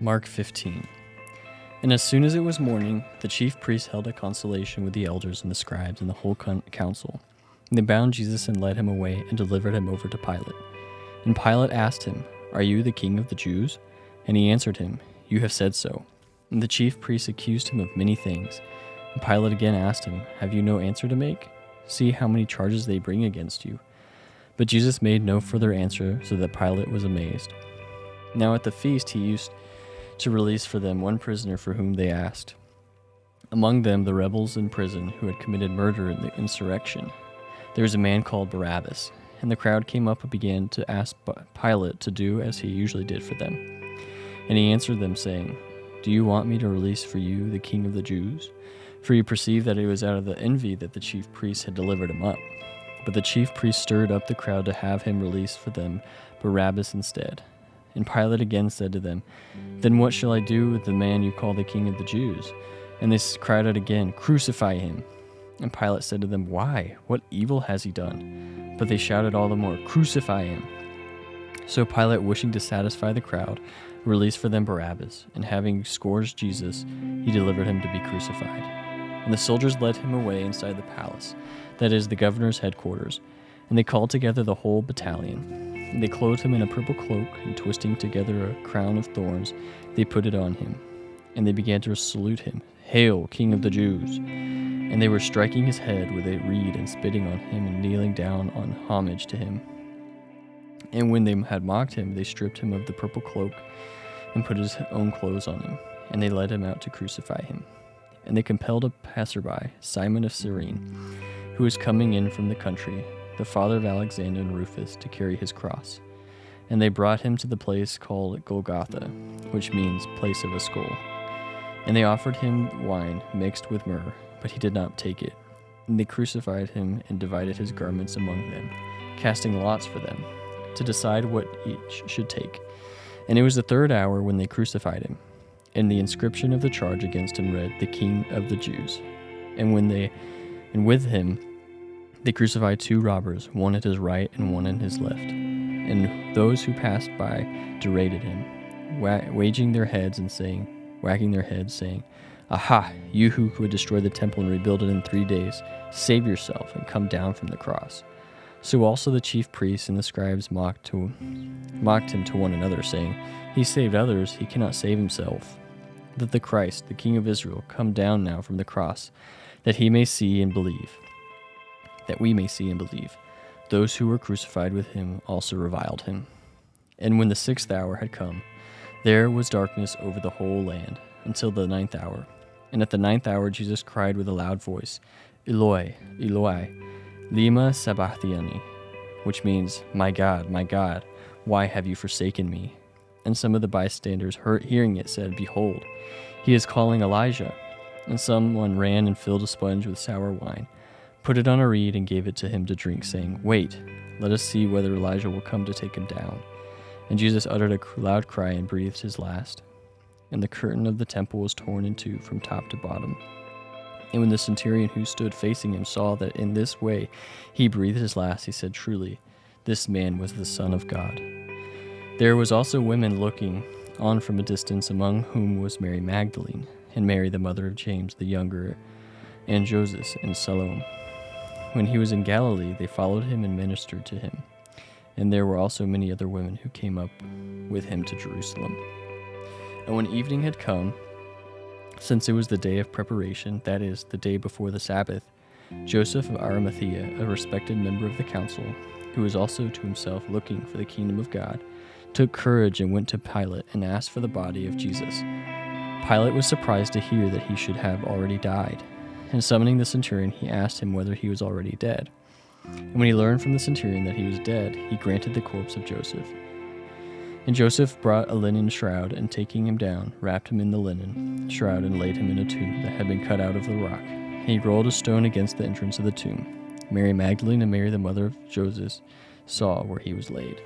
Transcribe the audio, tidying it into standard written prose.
Mark 15. And as soon as it was morning, the chief priests held a consultation with the elders and the scribes and the whole council. And they bound Jesus and led him away and delivered him over to Pilate. And Pilate asked him, "Are you the king of the Jews?" And he answered him, "You have said so." And the chief priests accused him of many things. And Pilate again asked him, "Have you no answer to make? See how many charges they bring against you." But Jesus made no further answer, so that Pilate was amazed. Now at the feast he used to release for them one prisoner for whom they asked. Among them the rebels in prison who had committed murder in the insurrection. There was a man called Barabbas, and the crowd came up and began to ask Pilate to do as he usually did for them. And he answered them, saying, "Do you want me to release for you the king of the Jews?" For he perceived that it was out of the envy that the chief priests had delivered him up. But the chief priests stirred up the crowd to have him release for them Barabbas instead. And Pilate again said to them, "Then what shall I do with the man you call the king of the Jews?" And they cried out again, "Crucify him!" And Pilate said to them, "Why? What evil has he done?" But they shouted all the more, "Crucify him!" So Pilate, wishing to satisfy the crowd, released for them Barabbas, and having scourged Jesus, he delivered him to be crucified. And the soldiers led him away inside the palace, that is, the governor's headquarters, and they called together the whole battalion. And they clothed him in a purple cloak, and twisting together a crown of thorns, they put it on him. And they began to salute him, "Hail, King of the Jews!" And they were striking his head with a reed and spitting on him and kneeling down on homage to him. And when they had mocked him, they stripped him of the purple cloak and put his own clothes on him, and they led him out to crucify him. And they compelled a passerby, Simon of Cyrene, who was coming in from the country, the father of Alexander and Rufus, to carry his cross. And they brought him to the place called Golgotha, which means place of a skull. And they offered him wine mixed with myrrh, but he did not take it. And they crucified him and divided his garments among them, casting lots for them, to decide what each should take. And it was the third hour when they crucified him. And the inscription of the charge against him read, "The King of the Jews." And with him they crucified two robbers, one at his right and one at his left. And those who passed by derided him, wagging their heads, saying, "Aha, you who would destroy the temple and rebuild it in 3 days, save yourself and come down from the cross." So also the chief priests and the scribes mocked him to one another, saying, "He saved others, he cannot save himself. That the Christ, the King of Israel, come down now from the cross, that we may see and believe." Those who were crucified with him also reviled him. And when the 6th hour had come, there was darkness over the whole land until the 9th hour. And at the 9th hour Jesus cried with a loud voice, "Eloi, Eloi, lema sabachthani," which means, my God, why have you forsaken me?" And some of the bystanders, hearing it, said, "Behold, he is calling Elijah." And someone ran and filled a sponge with sour wine, put it on a reed, and gave it to him to drink, saying, "Wait, let us see whether Elijah will come to take him down." And Jesus uttered a loud cry and breathed his last. And the curtain of the temple was torn in two from top to bottom. And when the centurion who stood facing him saw that in this way he breathed his last, he said, "Truly, this man was the Son of God." There was also women looking on from a distance, among whom was Mary Magdalene, and Mary the mother of James the younger, and Joseph and Salome. When he was in Galilee, they followed him and ministered to him. And there were also many other women who came up with him to Jerusalem. And when evening had come, since it was the day of preparation, that is, the day before the Sabbath, Joseph of Arimathea, a respected member of the council, who was also to himself looking for the kingdom of God, took courage and went to Pilate and asked for the body of Jesus. Pilate was surprised to hear that he should have already died. And summoning the centurion, he asked him whether he was already dead. And when he learned from the centurion that he was dead, he granted the corpse of Joseph. And Joseph brought a linen shroud, and taking him down, wrapped him in the linen shroud and laid him in a tomb that had been cut out of the rock. And he rolled a stone against the entrance of the tomb. Mary Magdalene and Mary the mother of Joseph saw where he was laid.